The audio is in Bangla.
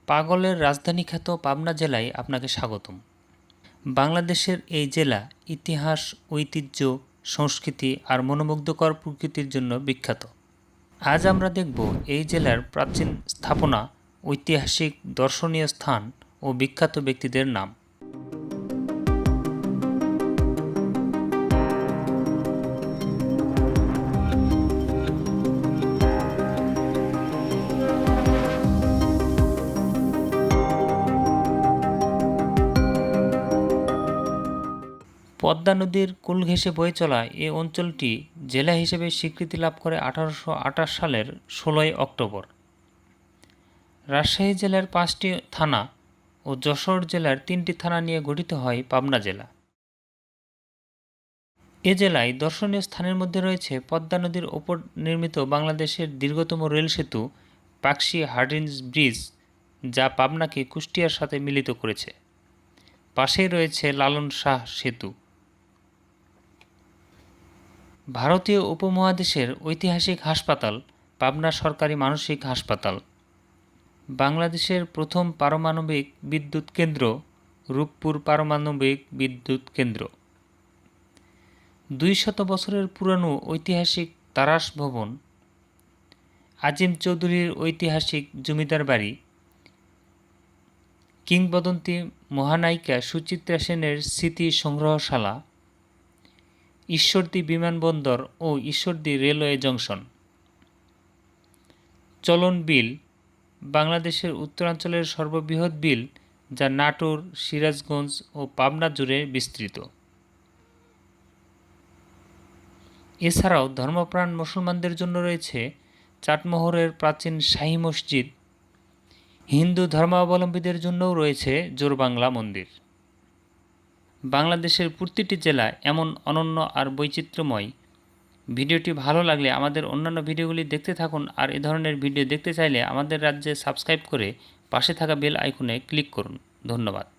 পাগলের রাজধানী খ্যাত পাবনা জেলায় আপনাকে স্বাগতম। বাংলাদেশের এই জেলা ইতিহাস, ঐতিহ্য, সংস্কৃতি আর মনোমুগ্ধকর প্রকৃতির জন্য বিখ্যাত। আজ আমরা দেখব এই জেলার প্রাচীন স্থাপনা, ঐতিহাসিক দর্শনীয় স্থান ও বিখ্যাত ব্যক্তিদের নাম। পদ্মা নদীর কূল ঘেঁষে বয়ে চলা এ অঞ্চলটি জেলা হিসেবে স্বীকৃতি লাভ করে 1828 সালের 16 অক্টোবর। রাজশাহী জেলার 5টি থানা ও যশোর জেলার 3টি থানা নিয়ে গঠিত হয় পাবনা জেলা। এ জেলায় দর্শনীয় স্থানের মধ্যে রয়েছে পদ্মা নদীর ওপর নির্মিত বাংলাদেশের দীর্ঘতম রেল সেতু পাকশী হার্ডিঞ্জ ব্রিজ, যা পাবনাকে কুষ্টিয়ার সাথে মিলিত করেছে। পাশেই রয়েছে লালন শাহ সেতু। ভারতীয় উপমহাদেশের ঐতিহাসিক হাসপাতাল পাবনা সরকারি মানসিক হাসপাতাল। বাংলাদেশের প্রথম পারমাণবিক বিদ্যুৎ কেন্দ্র রূপপুর পারমাণবিক বিদ্যুৎ কেন্দ্র। 200 বছরের পুরানো ঐতিহাসিক তারাস ভবন, আজিম চৌধুরীর ঐতিহাসিক জমিদার বাড়ি, কিংবদন্তি মহানায়িকা সুচিত্রা সেনের স্মৃতি সংগ্রহশালা, ঈশ্বরদী বিমানবন্দর ও ঈশ্বরদী রেলওয়ে জংশন। চলন বিল বাংলাদেশের উত্তরাঞ্চলের সর্ববৃহৎ বিল, যা নাটোর, সিরাজগঞ্জ ও পাবনা জুড়ে বিস্তৃত। এছাড়াও ধর্মপ্রাণ মুসলমানদের জন্য রয়েছে চাটমোহরের প্রাচীন শাহী মসজিদ। হিন্দু ধর্মাবলম্বীদের জন্যও রয়েছে জোরবাংলা মন্দির। বাংলাদেশের প্রতিটি জেলা এমন অনন্য আর বৈচিত্র্যময়। ভিডিওটি ভালো লাগলে আমাদের অন্যান্য ভিডিওগুলি দেখতে থাকুন, আর এ ধরনের ভিডিও দেখতে চাইলে আমাদের রাজ্যে সাবস্ক্রাইব করে পাশে থাকা বেল আইকনে ক্লিক করুন। ধন্যবাদ।